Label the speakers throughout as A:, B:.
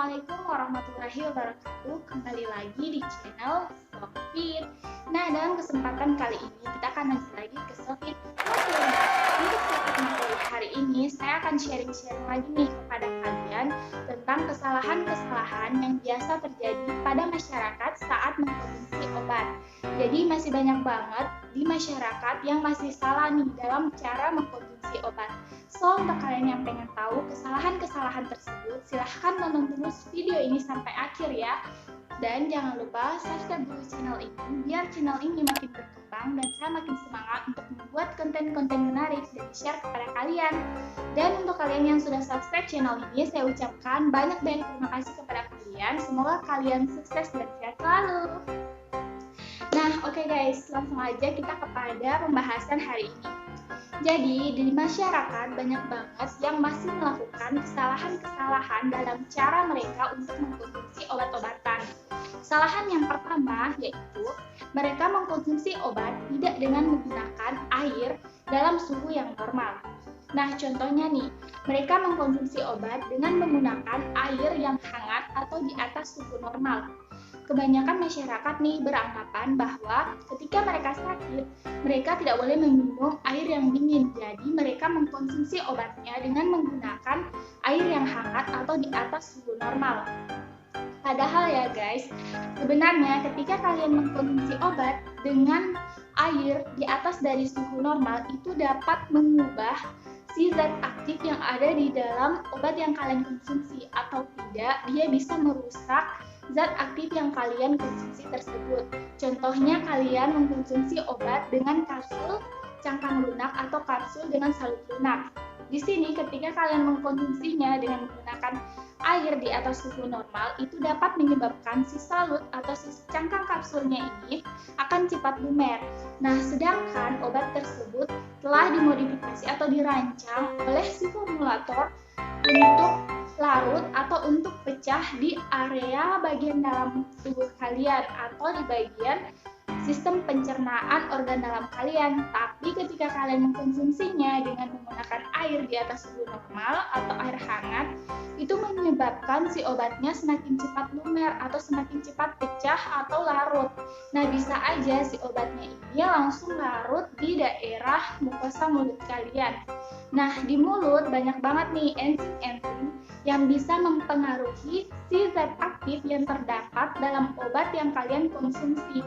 A: Assalamualaikum warahmatullahi wabarakatuh. Kembali lagi di channel Sofit. Nah, dalam kesempatan kali ini kita akan lanjut lagi ke Sofit Materi. Untuk Sofit Materi hari ini saya akan sharing-sharing lagi nih kepada kalian tentang kesalahan-kesalahan yang biasa terjadi pada masyarakat saat mengkonsumsi obat. Jadi masih banyak banget di masyarakat yang masih salah nih dalam cara mengkonsumsi obat. So, untuk kalian yang pengen tahu kesalahan-kesalahan tersebut, silahkan nonton terus video ini sampai akhir ya. Dan jangan lupa subscribe dulu channel ini, biar channel ini makin berkembang dan saya makin semangat untuk membuat konten-konten menarik dan share kepada kalian. Dan untuk kalian yang sudah subscribe channel ini, saya ucapkan banyak-banyak terima kasih kepada kalian. Semoga kalian sukses dan sehat selalu. Nah, oke guys, langsung aja kita kepada pembahasan hari ini. Jadi, di masyarakat banyak banget yang masih melakukan kesalahan-kesalahan dalam cara mereka untuk mengkonsumsi obat-obatan. Kesalahan yang pertama yaitu mereka mengkonsumsi obat tidak dengan menggunakan air dalam suhu yang normal. Nah, contohnya nih, mereka mengkonsumsi obat dengan menggunakan air yang hangat atau di atas suhu normal. Kebanyakan masyarakat nih beranggapan bahwa ketika mereka sakit, mereka tidak boleh meminum air yang dingin. Jadi mereka mengkonsumsi obatnya dengan menggunakan air yang hangat atau di atas suhu normal. Padahal ya guys, sebenarnya ketika kalian mengkonsumsi obat dengan air di atas dari suhu normal, itu dapat mengubah si zat aktif yang ada di dalam obat yang kalian konsumsi, atau tidak, dia bisa merusak zat aktif yang kalian konsumsi tersebut. Contohnya kalian mengkonsumsi obat dengan kapsul cangkang lunak atau kapsul dengan salut lunak. Di sini ketika kalian mengkonsumsinya dengan menggunakan air di atas suhu normal, itu dapat menyebabkan si salut atau si cangkang kapsulnya ini akan cepat lumer. Nah, sedangkan obat tersebut telah dimodifikasi atau dirancang oleh si formulator untuk larut atau untuk pecah di area bagian dalam tubuh kalian atau di bagian sistem pencernaan organ dalam kalian. Tapi ketika kalian mengkonsumsinya dengan menggunakan air di atas suhu normal atau air hangat, itu menyebabkan si obatnya semakin cepat lumer atau semakin cepat pecah atau larut. Nah, bisa aja si obatnya ini langsung larut di daerah mukosa mulut kalian. Nah, di mulut banyak banget nih enzim-enzim yang bisa mempengaruhi si zat aktif yang terdapat dalam obat yang kalian konsumsi.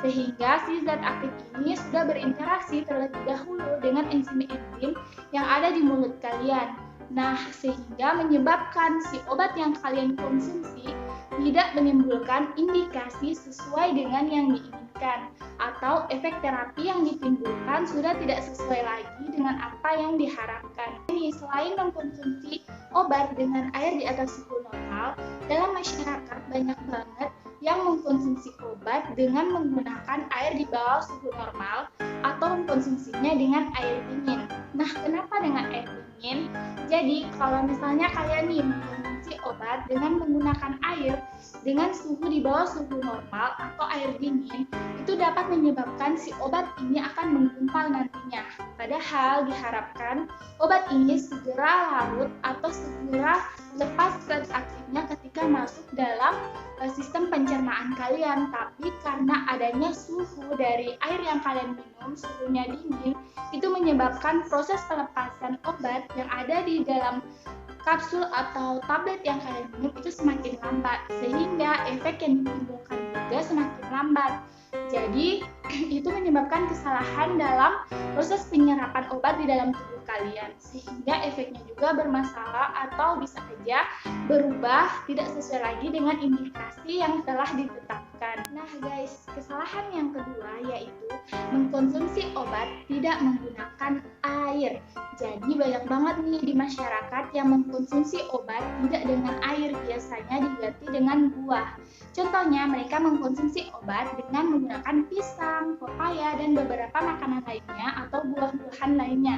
A: Sehingga si zat aktif ini sudah berinteraksi terlebih dahulu dengan enzim-enzim yang ada di mulut kalian. Nah, sehingga menyebabkan si obat yang kalian konsumsi tidak menimbulkan indikasi sesuai dengan yang diinginkan, atau efek terapi yang ditimbulkan sudah tidak sesuai lagi dengan apa yang diharapkan. Ini selain mengkonsumsi obat dengan air di atas suhu normal, dalam masyarakat banyak banget yang mengkonsumsi obat dengan menggunakan air di bawah suhu normal atau mengkonsumsinya dengan air dingin. Nah, kenapa dengan air dingin? Jadi, kalau misalnya kalian nih mengkonsumsi obat dengan menggunakan air dengan suhu di bawah suhu normal atau air dingin, itu dapat menyebabkan si obat ini akan menggumpal nantinya. Padahal diharapkan obat ini segera larut atau segera lepas zat aktifnya ketika masuk dalam sistem pencernaan kalian. Tapi karena adanya suhu dari air yang kalian minum, suhunya dingin, itu menyebabkan proses pelepasan obat yang ada di dalam kapsul atau tablet yang kalian minum itu semakin lambat, sehingga efek yang ditimbulkan juga semakin lambat. Jadi, itu menyebabkan kesalahan dalam proses penyerapan obat di dalam tubuh kalian, sehingga efeknya juga bermasalah atau bisa saja berubah tidak sesuai lagi dengan indikasi yang telah ditetapkan. Nah guys, kesalahan yang kedua yaitu mengkonsumsi obat tidak menggunakan air. Jadi banyak banget nih di masyarakat yang mengkonsumsi obat tidak dengan air, biasanya diganti dengan buah. Contohnya mereka mengkonsumsi obat dengan menggunakan pisang, pepaya, dan beberapa makanan lainnya atau buah-buahan lainnya.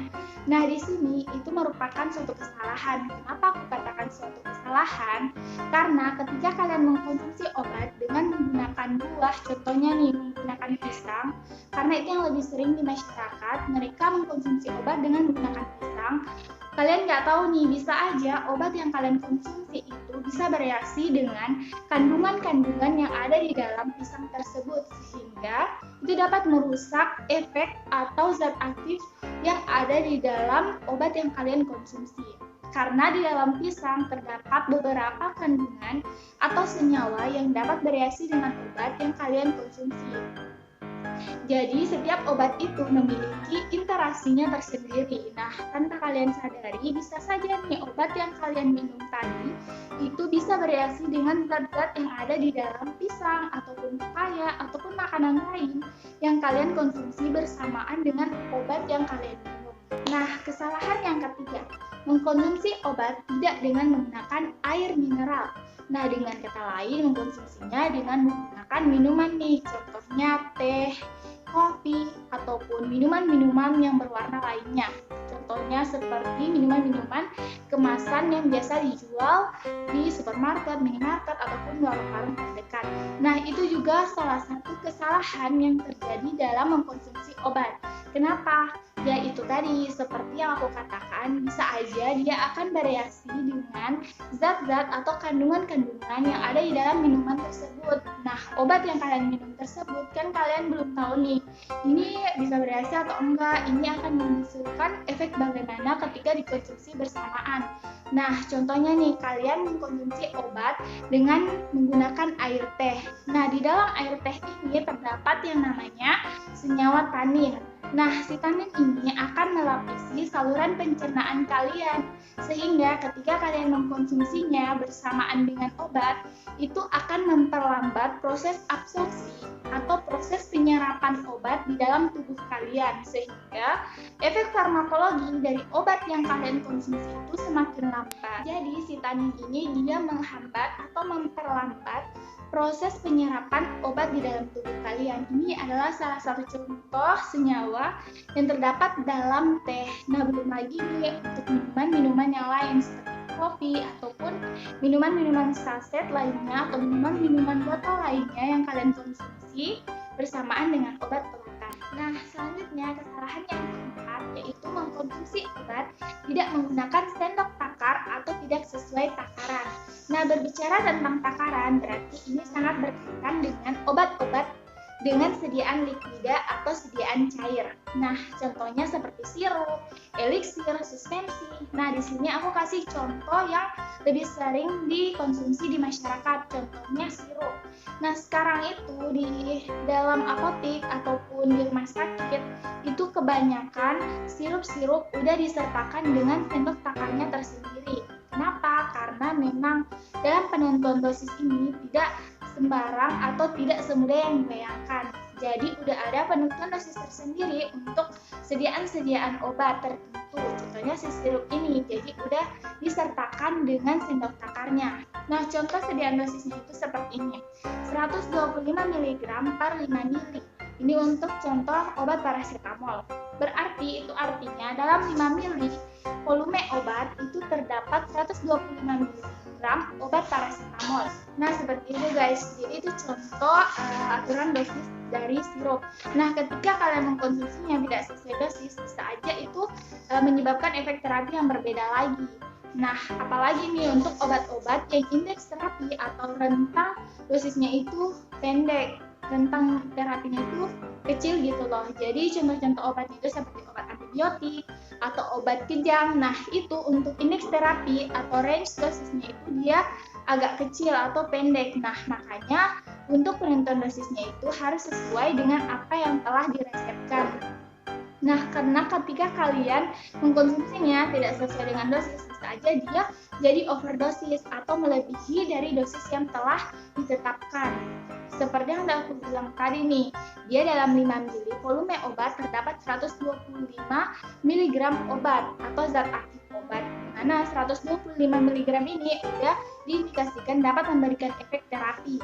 A: Nah, di sini itu merupakan suatu kesalahan. Kenapa aku katakan suatu kesalahan? Karena ketika kalian mengkonsumsi obat dengan menggunakan buah, contohnya nih menggunakan pisang, karena itu yang lebih sering di masyarakat, mereka mengkonsumsi obat dengan menggunakan pisang. Kalian nggak tahu nih, bisa aja obat yang kalian konsumsi itu bisa bereaksi dengan kandungan-kandungan yang ada di dalam pisang tersebut, sehingga itu dapat merusak efek atau zat aktif yang ada di dalam obat yang kalian konsumsi. Karena di dalam pisang terdapat beberapa kandungan atau senyawa yang dapat bereaksi dengan obat yang kalian konsumsi. Jadi setiap obat itu memiliki interaksinya tersendiri. Nah, tanpa kalian sadari, bisa saja nih obat yang kalian minum tadi itu bisa bereaksi dengan zat-zat yang ada di dalam pisang ataupun pepaya ataupun makanan lain yang kalian konsumsi bersamaan dengan obat yang kalian minum. Nah, kesalahan yang ketiga, mengkonsumsi obat tidak dengan menggunakan air mineral. Nah, dengan kata lain, mengkonsumsinya dengan menggunakan minuman nih, contohnya teh, kopi, ataupun minuman-minuman yang berwarna lainnya. Contohnya seperti minuman-minuman kemasan yang biasa dijual di supermarket, minimarket, ataupun warung-warung terdekat. Nah, itu juga salah satu kesalahan yang terjadi dalam mengkonsumsi obat. Kenapa? Ya itu tadi, seperti yang aku katakan, bisa aja dia akan bereaksi dengan zat-zat atau kandungan-kandungan yang ada di dalam minuman tersebut. Nah, obat yang kalian minum tersebut kan kalian belum tahu nih, ini bisa bereaksi atau enggak, ini akan menghasilkan efek bagaimana ketika dikonsumsi bersamaan. Nah, contohnya nih, kalian mengkonsumsi obat dengan menggunakan air teh. Nah, di dalam air teh ini terdapat yang namanya senyawa tanin. Nah, si tanin ini akan melapisi saluran pencernaan kalian, sehingga ketika kalian mengkonsumsinya bersamaan dengan obat, itu akan memperlambat proses absorpsi atau proses penyerapan obat di dalam tubuh kalian, sehingga efek farmakologi dari obat yang kalian konsumsi itu semakin lambat. Jadi, si tanin ini dia menghambat atau memperlambat proses penyerapan obat di dalam tubuh kalian. Ini adalah salah satu contoh senyawa yang terdapat dalam teh. Nah, belum lagi nih untuk minuman-minuman yang lain seperti kopi ataupun minuman-minuman saset lainnya atau minuman-minuman botol lainnya yang kalian konsumsi bersamaan dengan obat-obatan. Nah, selanjutnya kesalahan yang keempat yaitu mengkonsumsi obat tidak menggunakan sendok takar atau tidak sesuai takaran. Nah, berbicara tentang takaran berarti ini sangat berkaitan dengan obat-obat dengan sediaan liquida atau sediaan cair. Nah, contohnya seperti sirup, eliksir, suspensi. Nah, di sini aku kasih contoh yang lebih sering dikonsumsi di masyarakat, contohnya sirup. Nah, sekarang itu di dalam apotek ataupun di rumah sakit itu kebanyakan sirup-sirup udah disertakan dengan sendok takarnya tersendiri. Kenapa? Karena memang dalam penentuan dosis ini tidak sembarang atau tidak semudah yang dibayangkan. Jadi udah ada penentuan dosis tersendiri untuk sediaan-sediaan obat tertentu. Contohnya si sirup ini, jadi udah disertakan dengan sendok takarnya. Nah, contoh sediaan dosisnya itu seperti ini. 125 mg per 5 ml. Ini untuk contoh obat paracetamol. Berarti itu artinya dalam 5 ml volume obat itu terdapat 125 mg obat paracetamol. Nah, seperti itu guys. Jadi itu contoh aturan dosis dari sirup. Nah, ketika kalian mengkonsumsinya tidak sesuai dosis, bisa aja itu menyebabkan efek terapi yang berbeda lagi. Nah, apalagi nih untuk obat-obat yang indeks terapi atau rentang dosisnya itu pendek, rentang terapinya itu kecil gitu loh. Jadi contoh-contoh obat itu seperti obat antibiotik atau obat kejang. Nah, itu untuk indeks terapi atau range dosisnya itu dia agak kecil atau pendek. Nah, makanya untuk penentuan dosisnya itu harus sesuai dengan apa yang telah diresepkan. Nah, karena ketika kalian mengkonsumsinya tidak sesuai dengan dosis, bisa aja dia jadi overdosis atau melebihi dari dosis yang telah ditetapkan. Seperti yang udah aku bilang tadi nih, dia dalam 5 ml volume obat terdapat 125 mg obat atau zat aktif obat. Dimana 125 mg ini udah diindikasikan dapat memberikan efek terapi.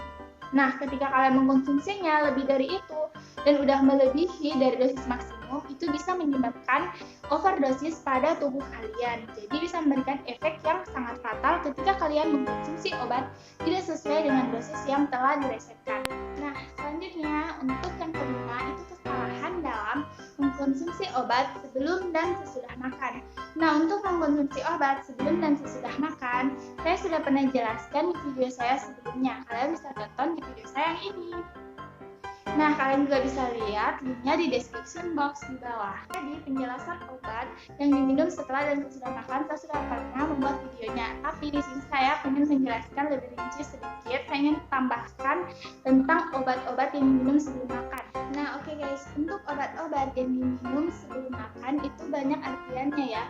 A: Nah, ketika kalian mengkonsumsinya lebih dari itu dan udah melebihi dari dosis maksimum, itu bisa menyebabkan overdosis pada tubuh kalian. Jadi bisa memberikan efek yang sangat fatal ketika kalian mengkonsumsi obat tidak sesuai dengan dosis yang telah diresepkan. Nah, selanjutnya untuk yang kelima itu kesalahan dalam mengkonsumsi mengkonsumsi obat sebelum dan sesudah makan. Nah, untuk mengkonsumsi obat sebelum dan sesudah makan, saya sudah pernah jelaskan di video saya sebelumnya. Kalian bisa tonton di video saya yang ini. Nah, kalian juga bisa lihat linknya di description box di bawah. Jadi, penjelasan obat yang diminum setelah dan sesudah makan saya sudah pernah membuat videonya. Tapi di sini saya ingin menjelaskan lebih rinci sedikit. Saya ingin tambahkan tentang obat-obat yang diminum sebelum makan. Nah, oke guys, untuk obat-obat yang diminum sebelum makan itu banyak artiannya ya.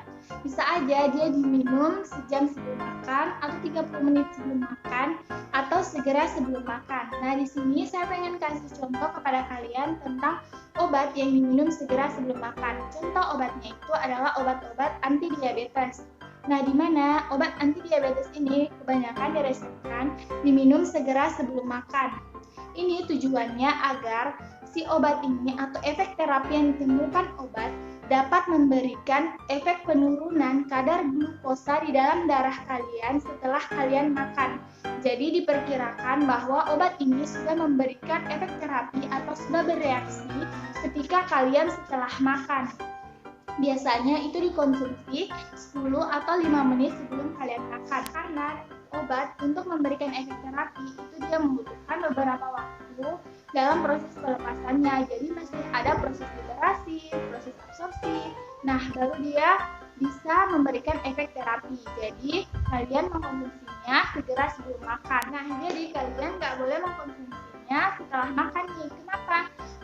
A: Bisa aja dia diminum sejam sebelum makan, atau 30 menit sebelum makan, atau segera sebelum makan. Nah, di sini saya pengen kasih contoh kepada kalian tentang obat yang diminum segera sebelum makan. Contoh obatnya itu adalah obat-obat anti diabetes. Nah, di mana obat anti diabetes ini kebanyakan diresepkan diminum segera sebelum makan. Ini tujuannya agar si obat ini atau efek terapi yang ditimbulkan obat dapat memberikan efek penurunan kadar glukosa di dalam darah kalian setelah kalian makan. Jadi diperkirakan bahwa obat ini sudah memberikan efek terapi atau sudah bereaksi ketika kalian setelah makan. Biasanya itu dikonsumsi 10 atau 5 menit sebelum kalian makan. Karena obat untuk memberikan efek terapi itu dia membutuhkan beberapa waktu dalam proses pelepasannya. Jadi masih ada proses liberasi, proses absorpsi. Nah, baru dia bisa memberikan efek terapi. Jadi kalian mengkonsumsinya segera sebelum makan. Nah, jadi kalian nggak boleh mengkonsumsinya setelah makan nih. Kenapa?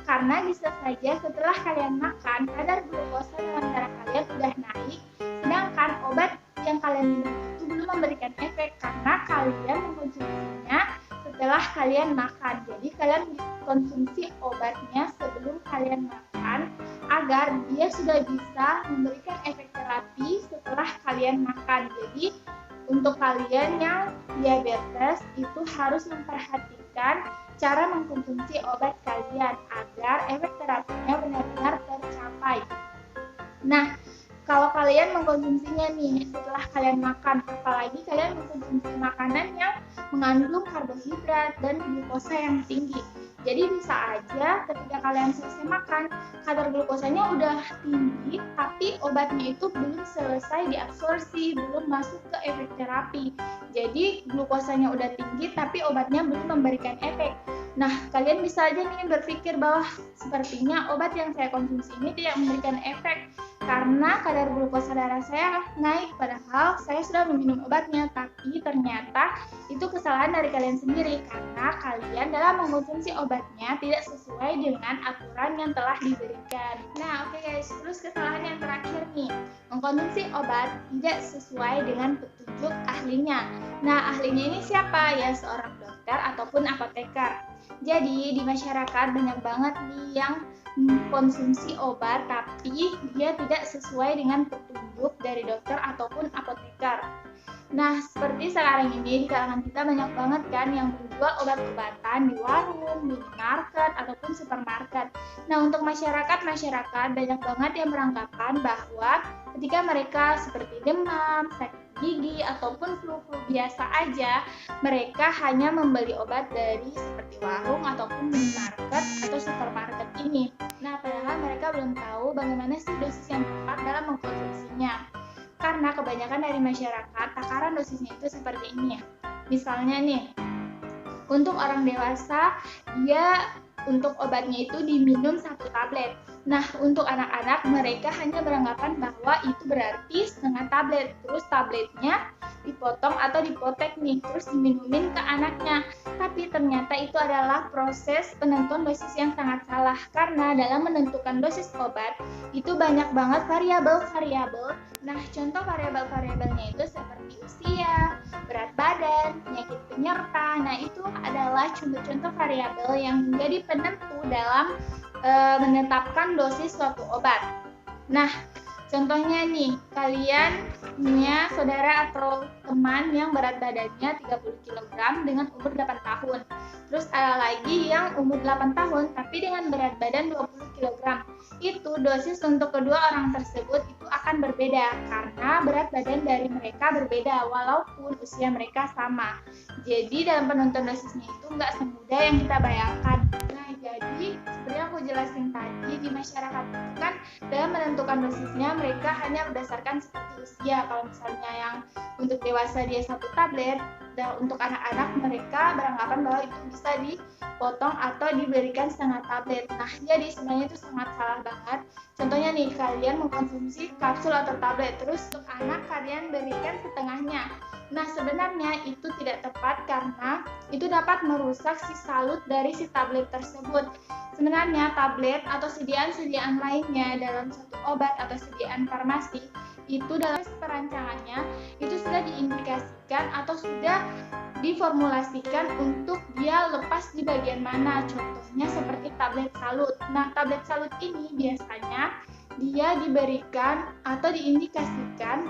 A: Karena bisa saja setelah kalian makan kadar glukosa dalam darah kalian sudah naik, sedangkan obat yang kalian minum itu belum memberikan efek karena kalian mengkonsumsinya setelah kalian makan. Jadi kalian konsumsi obatnya sebelum kalian makan agar dia sudah bisa memberikan efek terapi setelah kalian makan. Jadi untuk kalian yang diabetes itu harus memperhatikan cara mengkonsumsi obat kalian agar efek terapinya benar-benar tercapai. Nah, kalau kalian mengkonsumsinya nih setelah kalian makan, apalagi kalian mengkonsumsi makanan yang mengandung karbohidrat dan glukosa yang tinggi. Jadi bisa aja ketika kalian selesai makan, kadar glukosanya udah tinggi, tapi obatnya itu belum selesai diabsorpsi, belum masuk ke efek terapi. Jadi glukosanya udah tinggi, tapi obatnya belum memberikan efek. Nah, kalian bisa aja nih berpikir bahwa sepertinya obat yang saya konsumsi ini tidak memberikan efek karena kadar glukosa darah saya naik, padahal saya sudah meminum obatnya. Tapi ternyata itu kesalahan dari kalian sendiri karena kalian dalam mengkonsumsi obatnya tidak sesuai dengan aturan yang telah diberikan. Nah, oke guys, terus kesalahan yang terakhir nih, mengkonsumsi obat tidak sesuai dengan petunjuk ahlinya. Nah, ahlinya ini siapa? Ya, seorang dokter ataupun apoteker. Jadi di masyarakat banyak banget nih yang konsumsi obat tapi dia tidak sesuai dengan petunjuk dari dokter ataupun apoteker. Nah, seperti sekarang ini di kalangan kita banyak banget kan yang menjual obat-obatan di warung, minimarket ataupun supermarket. Nah, untuk masyarakat banyak banget yang beranggapan bahwa ketika mereka seperti demam, sakit gigi ataupun flu-flu biasa aja, mereka hanya membeli obat dari seperti warung ataupun minimarket atau supermarket ini. Nah, padahal mereka belum tahu bagaimana sih dosis yang tepat dalam mengkonsumsinya. Karena kebanyakan dari masyarakat takaran dosisnya itu seperti ini ya. Misalnya nih, untuk orang dewasa dia untuk obatnya itu diminum 1 tablet. Nah, untuk anak-anak mereka hanya beranggapan bahwa itu berarti setengah tablet. Terus tabletnya dipotong atau dipotek nih, terus diminumin ke anaknya. Tapi ternyata itu adalah proses penentuan dosis yang sangat salah. Karena dalam menentukan dosis obat itu banyak banget variabel-variabel. Nah, contoh variabel-variabelnya itu seperti usia, berat badan, penyakit penyerta. Nah, itu adalah contoh-contoh variabel yang menjadi penentu dalam menetapkan dosis suatu obat. Nah, contohnya nih, kalian punya saudara atau teman yang berat badannya 30 kg dengan umur 8 tahun. Terus ada lagi yang umur 8 tahun tapi dengan berat badan 20 kg. Itu dosis untuk kedua orang tersebut itu akan berbeda karena berat badan dari mereka berbeda walaupun usia mereka sama. Jadi dalam penentuan dosisnya itu nggak semudah yang kita bayangkan. Nah, jadi seperti yang aku jelasin tadi, di masyarakat itu kan dalam menentukan dosisnya mereka hanya berdasarkan seperti usia. Kalau misalnya yang untuk dewasa dia 1 tablet, dan untuk anak-anak mereka beranggapan bahwa itu bisa dipotong atau diberikan setengah tablet. Nah, jadi sebenarnya itu sangat salah banget. Contohnya nih, kalian mengkonsumsi kapsul atau tablet, terus untuk anak kalian berikan setengahnya. Nah, sebenarnya itu tidak tepat karena itu dapat merusak si salut dari si tablet tersebut. Sebenarnya tablet atau sediaan-sediaan lainnya dalam suatu obat atau sediaan farmasi itu dalam perancangannya itu sudah diindikasikan atau sudah diformulasikan untuk dia lepas di bagian mana. Contohnya seperti tablet salut. Nah, tablet salut ini biasanya dia diberikan atau diindikasikan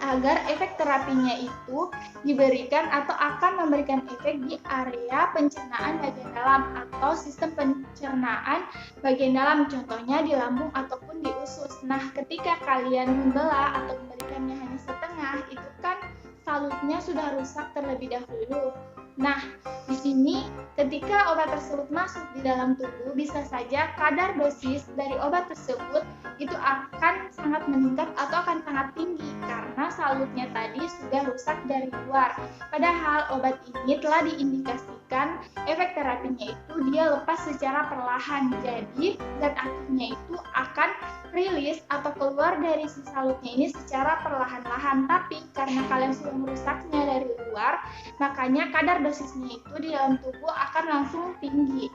A: agar efek terapinya itu diberikan atau akan memberikan efek di area pencernaan bagian dalam atau sistem pencernaan bagian dalam, contohnya di lambung ataupun di usus. Nah, ketika kalian membelah atau memberikannya hanya setengah, itu kan salutnya sudah rusak terlebih dahulu. Nah, di sini ketika obat tersebut masuk di dalam tubuh, bisa saja kadar dosis dari obat tersebut itu akan sangat meningkat atau akan sangat tinggi karena salutnya tadi sudah rusak dari luar. Padahal obat ini telah diindikasikan efek terapinya itu dia lepas secara perlahan. Jadi zat aktifnya itu akan rilis atau keluar dari si salutnya ini secara perlahan-lahan. Tapi karena kalian sudah merusaknya dari luar, makanya kadar dosisnya itu di dalam tubuh akan langsung tinggi.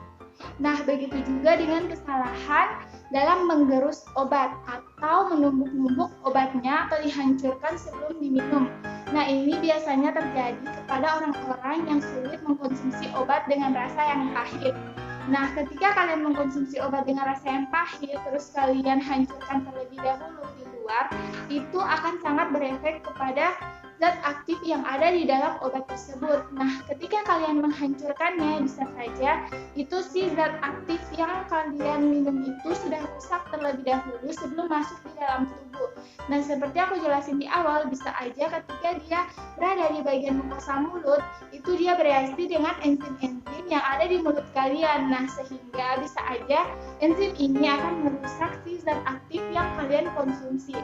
A: Nah, begitu juga dengan kesalahan dalam menggerus obat atau menumbuk-numbuk obatnya atau dihancurkan sebelum diminum. Nah, ini biasanya terjadi kepada orang-orang yang sulit mengkonsumsi obat dengan rasa yang pahit. Nah, ketika kalian mengkonsumsi obat dengan rasa yang pahit, terus kalian hancurkan terlebih dahulu di luar, itu akan sangat berefek kepada zat aktif yang ada di dalam obat tersebut. Nah, ketika kalian menghancurkannya, bisa saja itu si zat aktif yang kalian minum itu sudah rusak terlebih dahulu sebelum masuk di dalam tubuh. Nah, seperti aku jelasin di awal, bisa aja ketika dia berada di bagian mukosa mulut, itu dia bereaksi dengan enzim-enzim yang ada di mulut kalian. Nah, sehingga bisa aja enzim ini akan merusak si zat aktif yang kalian konsumsi.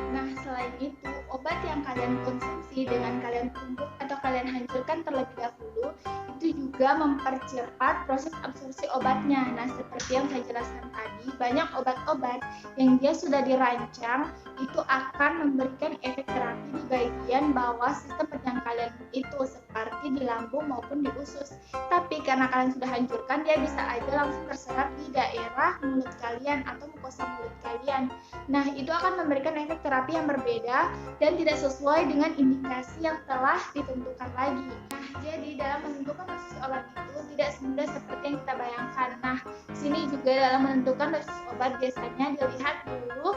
A: Nah, selain itu, obat yang kalian konsumsi dengan kalian tumbuk atau kalian hancurkan terlebih dahulu, itu juga mempercepat proses absorpsi obatnya. Nah, seperti yang saya jelaskan tadi, banyak obat-obat yang dia sudah dirancang, itu akan memberikan efek terapi di bagian bawah sistem pencernaan kalian itu, seperti di lambung maupun di usus. Tapi karena kalian sudah hancurkan, dia bisa aja langsung terserap di daerah mulut kalian atau mukosa mulut kalian. Nah, itu akan memberikan efek terapi yang berbeda dan tidak sesuai dengan indikasi yang telah ditentukan lagi. Nah, jadi dalam menentukan dosis obat itu tidak semudah seperti yang kita bayangkan. Nah, di sini juga dalam menentukan dosis obat biasanya dilihat dulu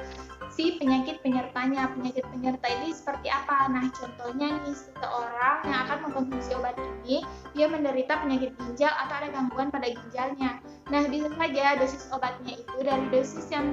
A: si penyakit penyertanya. Penyakit penyerta ini seperti apa? Nah, contohnya nih, seseorang yang akan mengkonsumsi obat ini, dia menderita penyakit ginjal atau ada gangguan pada ginjalnya. Nah, bisa saja dosis obatnya itu dari dosis yang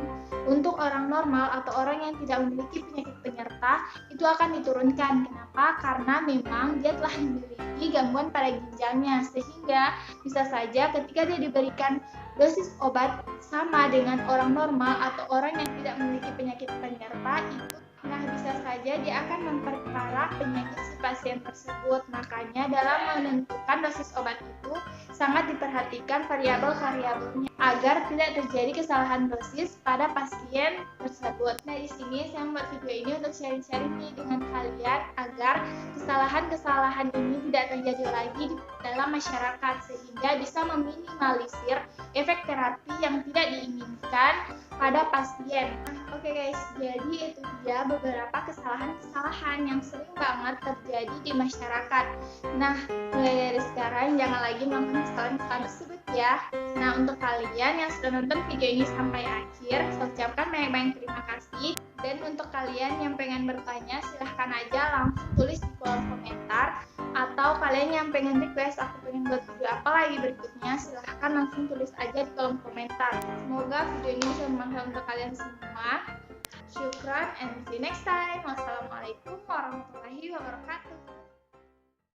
A: untuk orang normal atau orang yang tidak memiliki penyakit penyerta itu akan diturunkan. Kenapa? Karena memang dia telah memiliki gangguan pada ginjalnya, sehingga bisa saja ketika dia diberikan dosis obat sama dengan orang normal atau orang yang tidak memiliki penyakit penyerta itu, nah bisa saja dia akan memperparah penyakit si pasien tersebut. Makanya dalam menentukan dosis obat itu sangat diperhatikan variabel-variabelnya agar tidak terjadi kesalahan dosis pada pasien tersebut. Nah, di sini saya membuat video ini untuk sharing-sharing nih dengan kalian agar kesalahan-kesalahan ini tidak terjadi lagi di dalam masyarakat, sehingga bisa meminimalisir efek terapi yang tidak diinginkan pada pasien. Oke guys, jadi itu dia beberapa kesalahan-kesalahan yang sering banget terjadi di masyarakat. Nah, mulai dari sekarang jangan lagi melakukan kesalahan-kesalahan tersebut ya. Nah, untuk kalian yang sudah nonton video ini sampai akhir, saya ucapkan banyak-banyak terima kasih. Dan untuk kalian yang pengen bertanya, silahkan aja langsung tulis di kolom komentar. Atau kalian yang pengen request aku pengen buat video apa lagi berikutnya, silahkan langsung tulis aja di kolom komentar. Semoga video ini bisa bermanfaat untuk kalian semua. Syukran and see you next time. Wassalamualaikum warahmatullahi wabarakatuh.